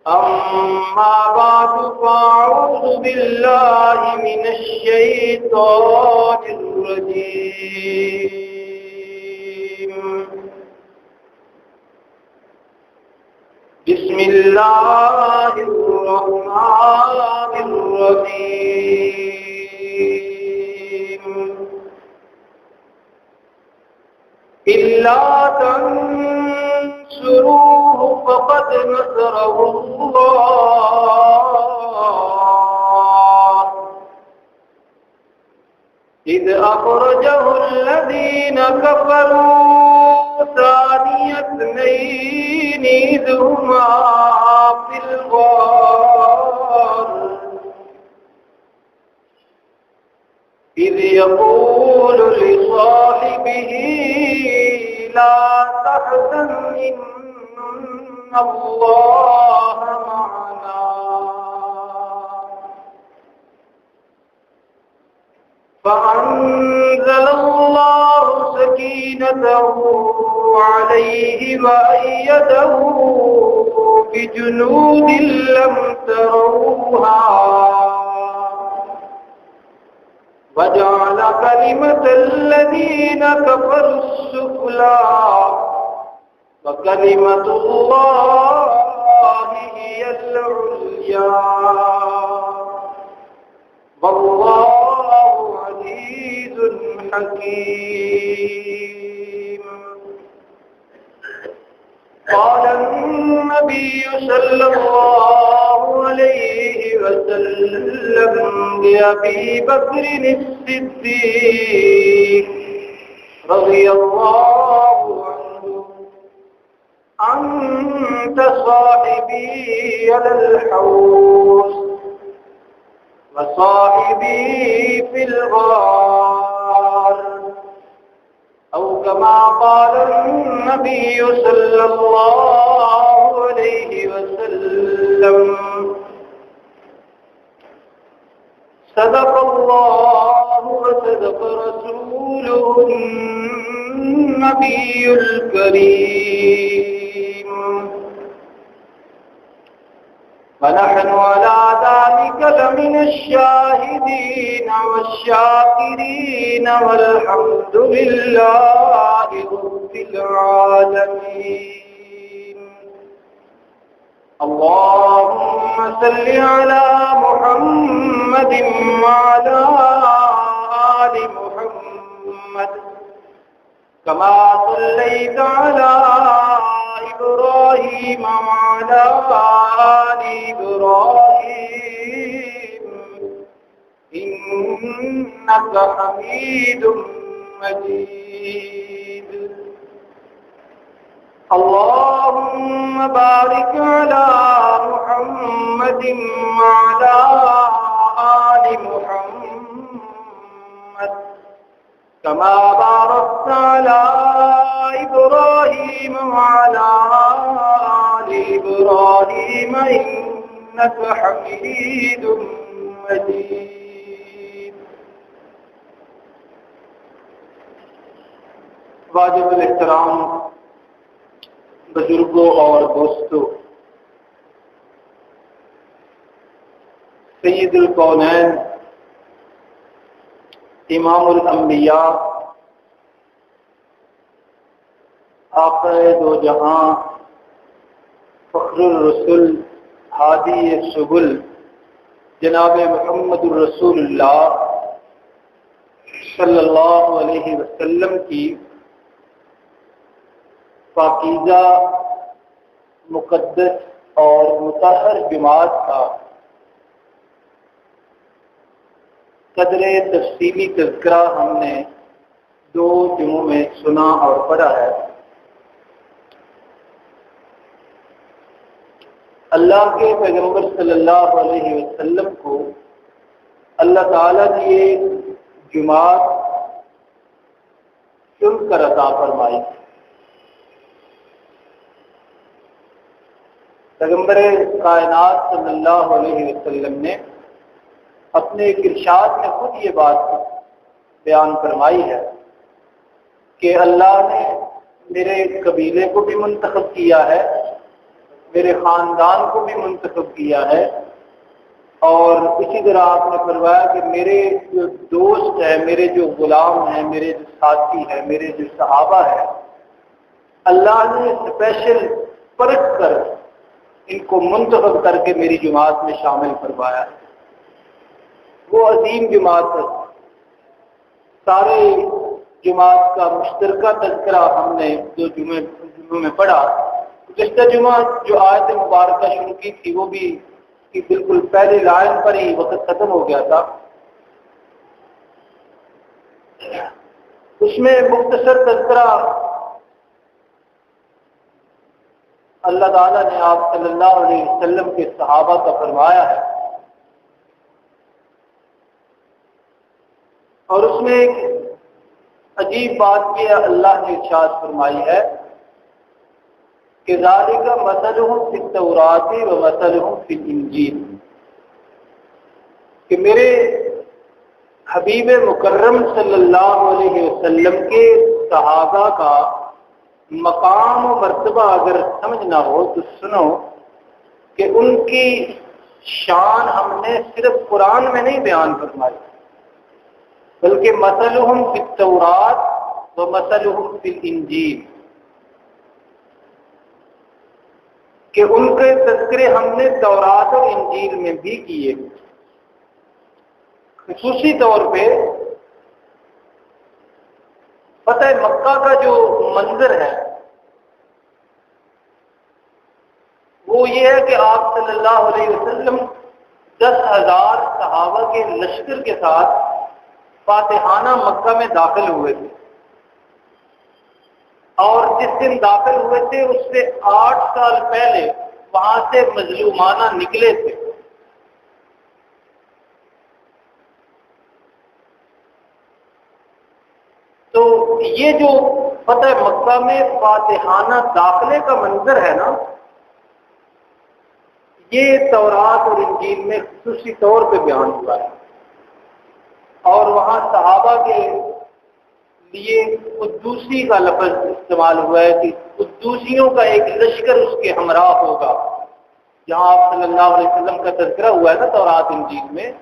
أما بعد فأعوذ بالله من الشيطان الرجيم. بسم الله الرحمن الرحيم. إلا تنصروه فقد نصره الله إذ أخرجه الذين كفروا ثاني اثنين إذ هما في الغار إذ يقول لصاحبه لا تحزن إن الله معنا فأنزل الله سكينته عليه وأيده بجنود لم تروها وجعل كلمة الذين كفروا السفلى وكلمة الله هي العليا والله عزيز حكيم. قال النبي صلى الله عليه وسلم لأبي بكر الصديق رضي الله عنه: أنت صاحبي على الحوض وصاحبي في الغار، أو كما قال النبي صلى الله عليه وسلم: صدق الله وصدق رسوله النبي الكريم، ونحن على ذلك لمن الشاهدين والشاكرين والحمد لله رب العالمين. اللهم صل على محمد وعلى آل محمد كما صليت على إبراهيم وعلى آل إبراهيم إنك حميد مجيد. اللهم بارك على محمد وعلى آل محمد كما باركت على إبراهيم وعلى آل إبراهيم إنك حميد مجيد. واجب الاحترام بزرگوں اور دوستوں، سید الکونین امام الانبیاء آقا دو جہاں فخر الرسل ہادی السبل جناب محمد الرسول اللہ صلی اللہ علیہ وسلم کی پاکیزہ مقدس اور مطہر جماعت کا قدر تفصیلی تذکرہ ہم نے 2 جمعوں میں سنا اور پڑھا ہے۔ اللہ کے پیغمبر صلی اللہ علیہ وسلم کو اللہ تعالیٰ کی یہ جماعت چن کر عطا فرمائی۔ پیغمبر کائنات صلی اللہ علیہ وسلم نے اپنے ایک ارشاد میں خود یہ بات بیان فرمائی ہے کہ اللہ نے میرے قبیلے کو بھی منتخب کیا ہے میرے خاندان کو بھی منتخب کیا ہے، اور اسی طرح آپ نے فرمایا کہ میرے جو دوست ہیں، میرے جو غلام ہیں، میرے جو ساتھی ہیں، میرے جو صحابہ ہیں، اللہ نے اسپیشل پرکھ کر ان کو منتخب کر کے میری جماعت میں شامل فرمایا ہے۔ وہ عظیم جماعت ہے، سارے جماعت کا مشترکہ تذکرہ ہم نے جو جمعوں میں پڑھا۔ گزشتہ جمعہ جو آیت مبارکہ شروع کی تھی وہ بھی کہ بالکل پہلے لائن پر ہی وقت ختم ہو گیا تھا۔ اس میں مختصر تذکرہ اللہ تعالیٰ نے آپ صلی اللہ علیہ وسلم کے صحابہ کا فرمایا ہے، اور اس میں ایک عجیب بات یہ اللہ نے ارشاد فرمائی ہے کہ ذالک مثلہم فی التوراۃ و مثلہم فی الانجیل، کہ میرے حبیب مکرم صلی اللہ علیہ وسلم کے صحابہ کا مقام و مرتبہ اگر سمجھنا ہو تو سنو کہ ان کی شان ہم نے صرف قرآن میں نہیں بیان فرمائی، بلکہ مثلہم فی التوراۃ و مثلہم فی الانجیل، کہ ان کے تذکرے ہم نے تورات اور انجیل میں بھی کیے۔ خصوصی طور پہ فتح مکہ کا جو منظر ہے وہ یہ ہے کہ آپ صلی اللہ علیہ وسلم 10,000 صحابہ کے لشکر کے ساتھ فاتحانہ مکہ میں داخل ہوئے تھے، اور جس دن داخل ہوئے تھے اس سے 8 سال پہلے وہاں سے مظلومانہ نکلے تھے۔ تو یہ جو فتح مکہ میں فاتحانہ داخلے کا منظر ہے نا، یہ تورات اور انجیل میں خصوصی طور پہ بیان ہوا ہے، اور وہاں صحابہ کے لیے قدوسی کا لفظ استعمال ہوا ہے کہ قدوسیوں کا ایک لشکر اس کے ہمراہ ہوگا۔ جہاں آپ صلی اللہ علیہ وسلم کا تذکرہ ہوا ہے نا تورات انجیل میں،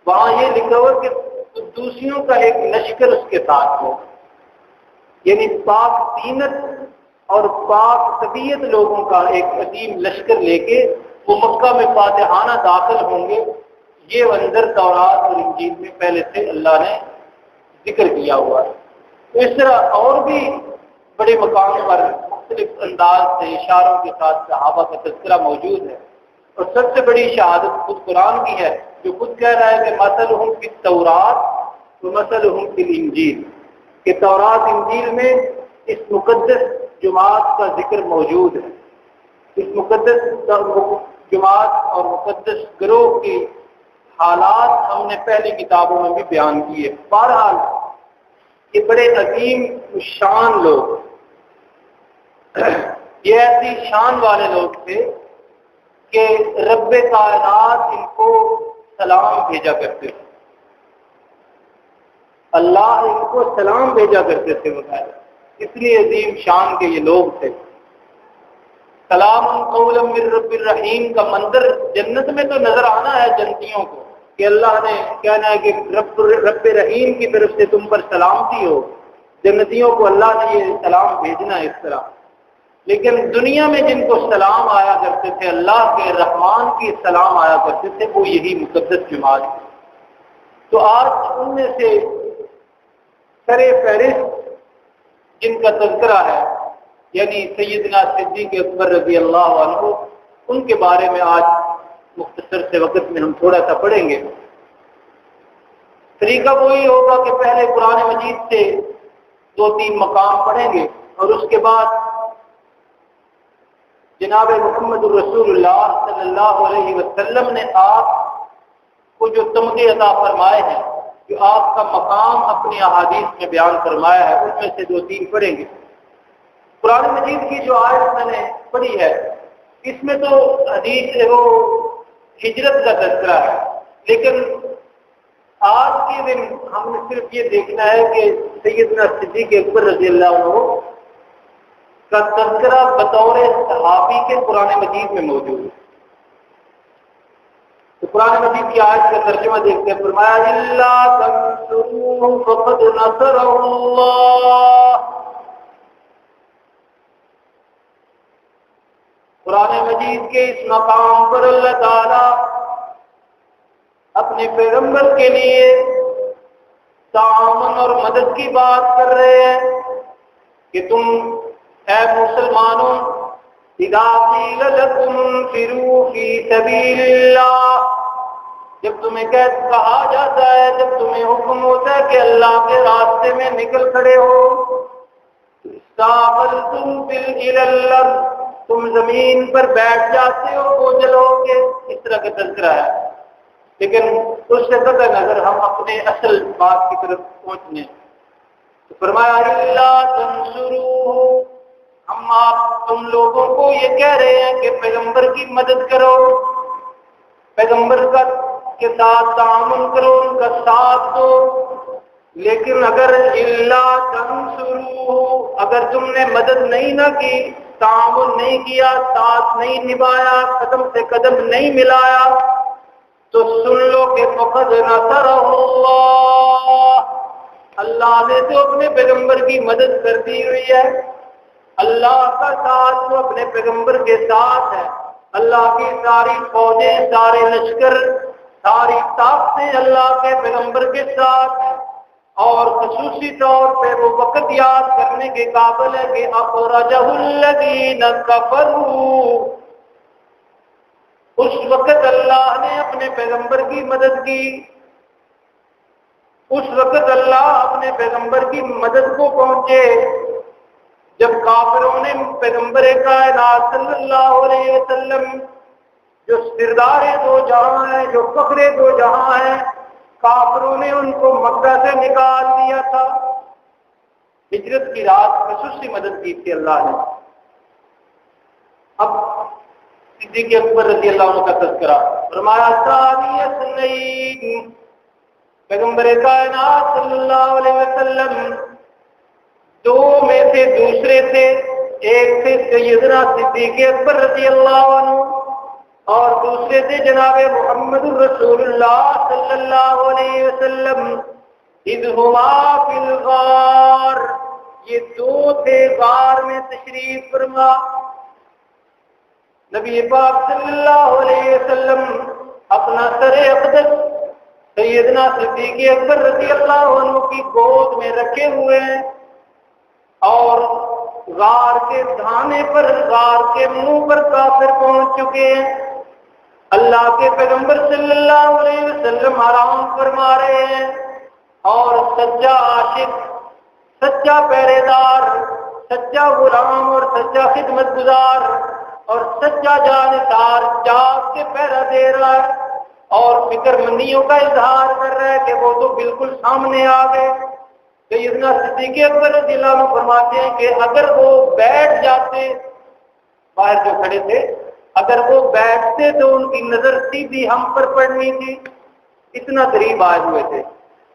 وہاں یہ لکھا ہوا کہ قدوسیوں کا ایک لشکر اس کے ساتھ ہوگا، یعنی پاک دینت اور پاک طبیعت لوگوں کا ایک عظیم لشکر لے کے وہ مکہ میں فاتحانہ داخل ہوں گے۔ یہ منظر تورات اور انجیل میں پہلے سے اللہ نے ذکر کیا ہوا ہے۔ تو اس طرح اور بھی بڑے مقام پر مختلف انداز سے اشاروں کے ساتھ صحابہ کا تذکرہ موجود ہے، اور سب سے بڑی شہادت خود قرآن کی ہے جو خود کہہ رہا ہے کہ مثلہم فی التوراۃ و مثلہم فی الانجیل، کہ تورات انجیل میں اس مقدس جماعت کا ذکر موجود ہے۔ اس مقدس جماعت اور مقدس گروہ کی حالات ہم نے پہلی کتابوں میں بھی بیان کیے۔ بہرحال یہ بڑے عظیم شان لوگ، یہ ایسی شان والے لوگ تھے کہ رب کائنات ان کو سلام بھیجا کرتے تھے، اللہ ان کو سلام بھیجا کرتے تھے وغیرہ، اس لیے عظیم شان کے یہ لوگ تھے۔ سلام قولا من رب الرحیم کا منظر جنت میں تو نظر آنا ہے جنتیوں کو کہ اللہ نے کہنا ہے کہ رب رحیم کی طرف سے تم پر سلامتی ہو، جنتیوں کو اللہ نے یہ سلام بھیجنا ہے اس طرح۔ لیکن دنیا میں جن کو سلام آیا کرتے تھے، اللہ کے رحمان کی سلام آیا کرتے تھے، وہ یہی مقدس جماعت ہے۔ تو آج ان میں سے سر فہرست جن کا تذکرہ ہے، یعنی سیدنا صدیق اکبر رضی اللہ عنہ، ان کے بارے میں آج مختصر سے وقت میں ہم تھوڑا سا پڑھیں گے۔ طریقہ وہی ہوگا کہ پہلے قرآن مجید سے 2-3 مقام پڑھیں گے، اور اس کے بعد جناب محمد الرسول اللہ صلی اللہ علیہ وسلم نے آپ کو جو تمغے عطا فرمائے ہیں، جو آپ کا مقام اپنی احادیث میں بیان فرمایا ہے، ان میں سے 2-3 پڑھیں گے۔ قرآن مجید کی جو آیت میں نے پڑھی ہے، اس میں تو حدیث وہ ہجرت کا تذکرہ ہے، لیکن آج کے دن ہم نے صرف یہ دیکھنا ہے کہ سیدنا صدیق اکبر رضی اللہ عنہ کا تذکرہ بطور صحابی کے قرآن مجید میں موجود ہے۔ تو قرآن مجید کی آیت کا ترجمہ دیکھتے ہیں، فرمایا الا تنصروہ فقد نصرہ اللہ۔ قرآن مجید کے اس مقام پر اللہ تعالیٰ اپنے پیغمبر کے لیے تعاون اور مدد کی بات کر رہے ہیں کہ تم اے مسلمانوں اذا قیل لکم انفروا فی سبیل اللہ، جب تمہیں کہا جاتا ہے، جب تمہیں حکم ہوتا ہے کہ اللہ کے راستے میں نکل کھڑے ہو، استاقلتم الی الارض، تم زمین پر بیٹھ جاتے ہو، بوجھل ہو کے، اس طرح کا تذکرہ ہے۔ لیکن اس سے قطع نظر ہم اپنے اصل بات کی طرف پہنچنے، تو فرمایا الا تنصروہ، ہم تم لوگوں کو یہ کہہ رہے ہیں کہ پیغمبر کی مدد کرو، پیغمبر کے ساتھ تعاون کرو، ان کا ساتھ دو، لیکن اگر الا تنصروہ، اگر تم نے مدد نہیں نہ کی، تعاون نہیں کیا، ساتھ نہیں نبھایا، قدم سے قدم نہیں ملایا، تو سن لو کہ فقد نصرہ اللہ، اللہ نے تو اپنے پیغمبر کی مدد کر دی ہوئی ہے، اللہ کا ساتھ تو اپنے پیغمبر کے ساتھ ہے، اللہ کی ساری فوجیں، سارے لشکر، ساری طاقتیں اللہ کے پیغمبر کے ساتھ ہیں، اور خصوصی طور پہ وہ وقت یاد کرنے کے قابل ہے کہ اخرجہ الذین کفروا، اس وقت اللہ نے اپنے پیغمبر کی مدد کی، اس وقت اللہ اپنے پیغمبر کی مدد کو پہنچے جب کافروں نے پیغمبر کائنات صلی اللہ علیہ وسلم، جو سردار دو جہاں ہیں، جو فخر دو جہاں ہیں، کافروں نے ان کو مکہ سے نکال دیا تھا۔ ہجرت کی رات خصوصی مدد کی تھی اللہ نے۔ اب صدیق اکبر رضی اللہ عنہ کا تذکرہ، فرمایا ثانی اثنین، پیغمبر کائنات صلی اللہ علیہ وسلم دو میں سے دوسرے تھے، ایک تھے سیدنا صدیق اکبر رضی اللہ عنہ اور دوسرے تھے جناب محمد رسول اللہ صلی اللہ علیہ وسلم، اذ ہما فی الغار، یہ دو تھے غار میں تشریف فرما۔ نبی پاک صلی اللہ علیہ وسلم اپنا سر اقدس سیدنا صدیق اکبر رضی اللہ عنہ کی گود میں رکھے ہوئے ہیں اور غار کے دھانے پر، غار کے منہ پر کافر پہنچ چکے ہیں۔ اللہ کے پیغمبر صلی اللہ علیہ وسلم آرام فرما رہے ہیں اور سچا عاشق، سچا پہرے دار، سچا غلام اور سچا خدمت گزار اور سچا جانثار جاگ کے پہرا دے رہا ہے اور فکر مندیوں کا اظہار کر رہا ہے کہ وہ تو بالکل سامنے آ گئے۔ سیدنا صدیق اکبر رضی اللہ عنہ فرماتے ہیں کہ اگر وہ بیٹھ جاتے، باہر جو کھڑے تھے، اگر وہ بیٹھتے تو ان کی نظر سیدھی ہم پر پڑنی تھی، اتنا قریب آئے ہوئے تھے۔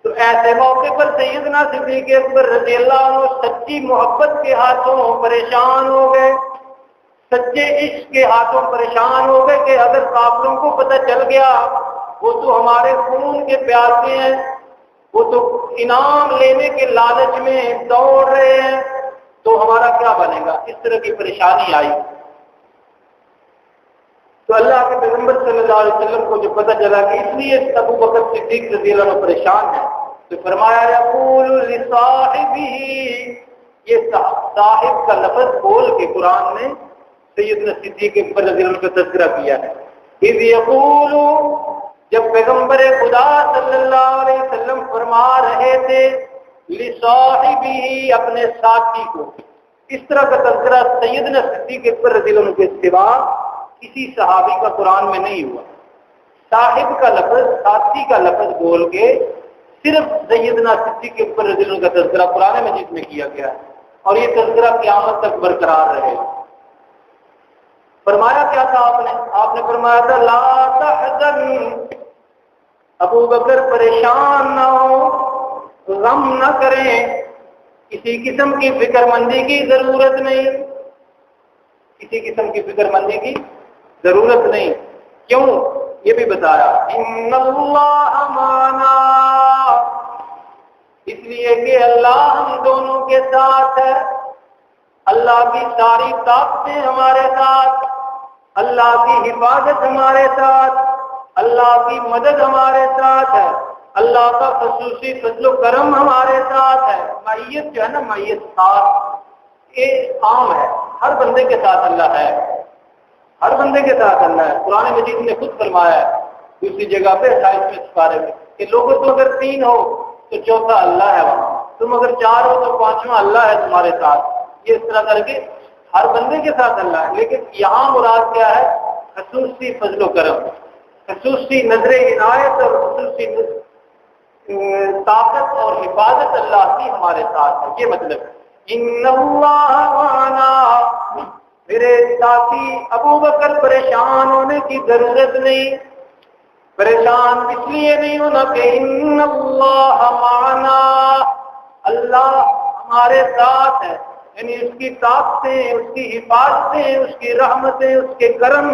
تو ایسے موقع پر سیدنا صدیق اکبر رضی اللہ عنہ سچی محبت کے ہاتھوں پریشان ہو گئے، سچے عشق کے ہاتھوں پریشان ہو گئے کہ اگر کافروں کو پتہ چل گیا وہ تو ہمارے خون کے پیاسے ہیں، وہ تو انعام لینے کے لالچ میں دوڑ رہے ہیں، تو ہمارا کیا بنے گا، اس طرح کی پریشانی آئی۔ تو اللہ کے پیغمبر صلی اللہ علیہ وسلم کو جو پتہ چلا کہ اس لیے ابو بکر صدیق رضی اللہ عنہ پریشان ہے، تو فرمایا یقول لصاحبہ، یہ صاحب کا لفظ بول کے قرآن نے سیدنا صدیق اکبر رضی اللہ عنہ کا تذکرہ کیا ہے۔ اذ یقول، جب پیغمبر خدا صلی اللہ علیہ وسلم فرما رہے تھے لصاحبہ، اپنے ساتھی کو، اس طرح کا تذکرہ سیدنا صدیق اکبر رضی اللہ عنہ کے سوا کسی صحابی کا قرآن میں نہیں ہوا۔ صاحب کا لفظ، ساتھی کا لفظ بول کے صرف سیدنا صدیق اکبر رضی اللہ عنہ کا تذکرہ قرآن مجید میں کیا گیا ہے، اور یہ تذکرہ قیامت تک برقرار رہے۔ فرمایا کیا تھا آپ نے فرمایا تھا لا تحزن، ابو بکر پریشان نہ ہو، غم نہ کریں، کسی قسم کی فکر مندی کی ضرورت نہیں، کسی قسم کی فکر مندی کی ضرورت نہیں. کیوں؟ یہ بھی بتایا ان اللہ معنا، اس لیے کہ اللہ ہم دونوں کے ساتھ ہے. اللہ کی ساری طاقتیں ہمارے ساتھ، اللہ کی حفاظت ہمارے ساتھ، اللہ کی مدد ہمارے ساتھ ہے، اللہ کا خصوصی فضل و کرم ہمارے ساتھ ہے. معیت جو ہے نا، معیت ساتھ یہ عام ہے، ہر بندے کے ساتھ اللہ ہے، ہر بندے کے ساتھ اللہ ہے. قرآن مجید نے خود فرمایا ہے دوسری جگہ پہ 28ویں سپارے میں کہ لوگوں تو اگر 3 ہو تو چوتھا اللہ ہے وہاں، تم اگر 4 ہو تو 5واں اللہ ہے تمہارے ساتھ. یہ اس طرح کر کے ہر بندے کے ساتھ اللہ ہے. لیکن یہاں مراد کیا ہے؟ خصوصی فضل و کرم، خصوصی نظر عنایت اور خصوصی طاقت اور حفاظت اللہ کی ہمارے ساتھ ہے. یہ مطلب ان اللہ معنا، میرے ساتھی ابو بکر پریشان ہونے کی ضرورت نہیں. پریشان اس لیے نہیں ہونا کہ ان اللہ معنا، اللہ ہمارے ساتھ ہے، یعنی اس کی طاقتیں، اس کی حفاظتیں، اس کی رحمتیں، اس کے کرم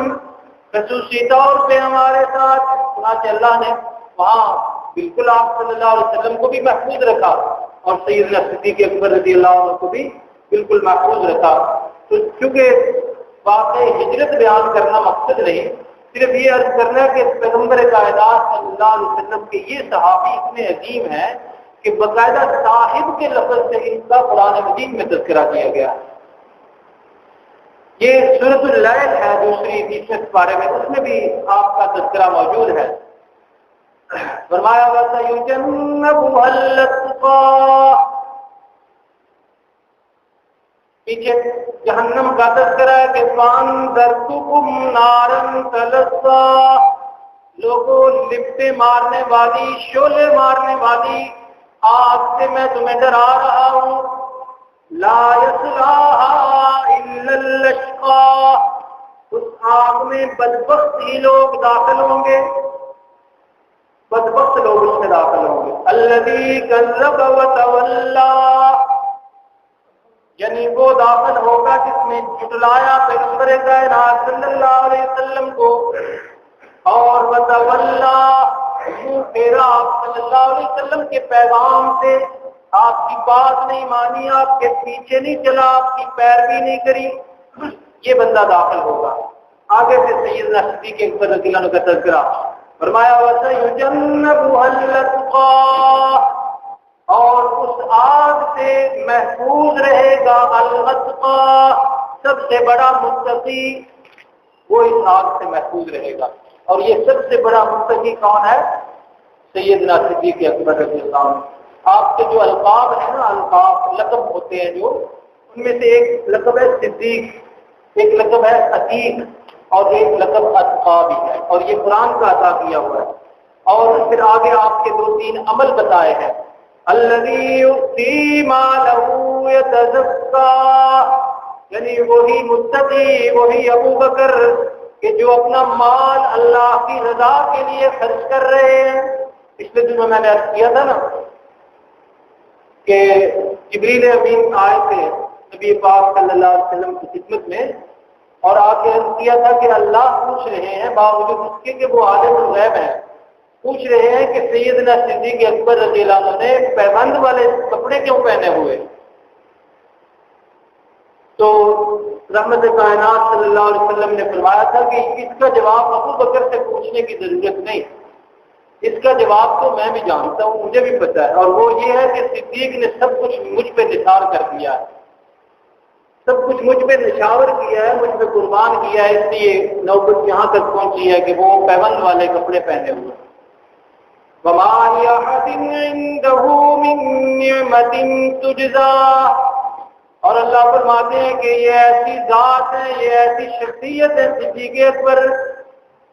خصوصی طور پہ ہمارے ساتھ. چنانچہ اللہ نے وہاں بالکل آپ صلی اللہ علیہ وسلم کو بھی محفوظ رکھا اور سیدنا صدیق اکبر رضی اللہ عنہ کو بھی بالکل محفوظ رکھا. تو چونکہ واقعی ہجرت بیان کرنا مقصد نہیں، صرف یہ عرض کرنا ہے کہ پیغمبر کائنات صلی اللہ علیہ وسلم کے یہ صحابی اتنے عظیم ہیں کہ باقاعدہ صاحب کے لفظ سے ان کا قرآن مجید میں تذکرہ کیا گیا. یہ سورۃ اللیل ہے دوسری 20ویں سپارے میں، اس میں بھی آپ کا تذکرہ موجود ہے. فرمایا وَسَيُجَنَّبُهَا الْأَتْقَى، پیچھے جہنم کا تذکرہ ہے کہ فَأَنذَرْتُكُمْ نَارًا تَلَظَّىٰ، لوگوں لپٹے مارنے والی، شعلے مارنے والی آگ سے میں تمہیں ڈرا رہا ہوں. لا يصلاها الا الاشقى، اس آگ میں بدبخت ہی لوگ داخل ہوں گے، بدبخت لوگ اس میں داخل ہوں گے. الذي كذب وتولى، یعنی وہ داخل ہوگا جس نے جھٹلایا پیغمبر کائنات صلی اللہ علیہ وسلم کو، اور وتولى منہ پھیرا آپ صلی اللہ علیہ وسلم کے پیغام سے، آپ کی بات نہیں مانی، آپ کے پیچھے نہیں چلا، آپ کی پیروی نہیں کری، یہ بندہ داخل ہوگا. آگے سے سیدنا صدیق اکبر رضی اللہ عنہ کا تذکرہ فرمایا وَسَيُجَنَّبُهَا الْأَتْقَى، اور اس آگ سے محفوظ رہے گا الاتقى، سب سے بڑا متقی، وہ اس آگ سے محفوظ رہے گا. اور یہ سب سے بڑا متقی کون ہے؟ سیدنا صدیق اکبر رضی اللہ عنہ. آپ کے جو القاب ہیں نا، القاب لقب ہوتے ہیں جو، ان میں سے ایک لقب ہے صدیق، ایک لقب ہے عتیق، اور ایک لقب اتقیٰ بھی ہے، اور یہ قرآن کا عطا کیا ہوا ہے. اور پھر آگے آپ کے 2-3 عمل بتائے ہیں. الذی یؤتی مالہ یتزکیٰ، یعنی وہی متقی، وہی ابو بکر کہ جو اپنا مال اللہ کی رضا کے لیے خرچ کر رہے ہیں. پچھلے دنوں میں نے عرض کیا تھا نا کہ جبریل امین آئے تھے نبی پاک صلی اللہ علیہ وسلم کی خدمت میں، اور آ کے عرض کیا تھا کہ اللہ پوچھ رہے ہیں باوجود اس کے کہ وہ عالم الغیب ہیں، پوچھ رہے ہیں کہ سیدنا صدیق اکبر رضی اللہ عنہ نے پیبند والے کپڑے کیوں پہنے ہوئے. تو رحمت کائنات صلی اللہ علیہ وسلم نے فرمایا تھا کہ اس کا جواب ابو بکر سے پوچھنے کی ضرورت نہیں، اس کا جواب تو میں بھی جانتا ہوں، مجھے بھی پتا ہے، اور وہ یہ ہے کہ صدیق نے سب کچھ مجھ پہ نثار کر دیا ہے، سب کچھ مجھ پہ نشاور کیا ہے، مجھ پہ قربان کیا ہے، اس لیے نوبت یہاں تک پہنچی ہے کہ وہ پیبند والے کپڑے پہنے ہوئے. وَمَا لِأَحَدٍ عِندَهُ مِن نِّعْمَةٍ تُجْزَىٰ، اور اللہ فرماتے ہیں کہ یہ ایسی ذات ہے، یہ ایسی شخصیت ہے صدیق اکبر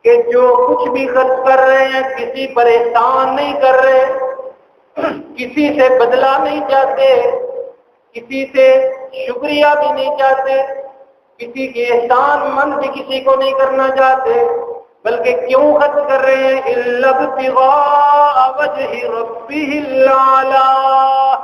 کہ جو کچھ بھی خرچ کر رہے ہیں کسی پر احسان نہیں کر رہے، کسی سے بدلہ نہیں چاہتے، کسی سے شکریہ بھی نہیں چاہتے، کسی کے احسان مند بھی کسی کو نہیں کرنا چاہتے، بلکہ کیوں خرچ کر رہے ہیں؟ إِلَّا ابْتِغَاءَ وَجْهِ رَبِّهِ الْأَعْلَىٰ،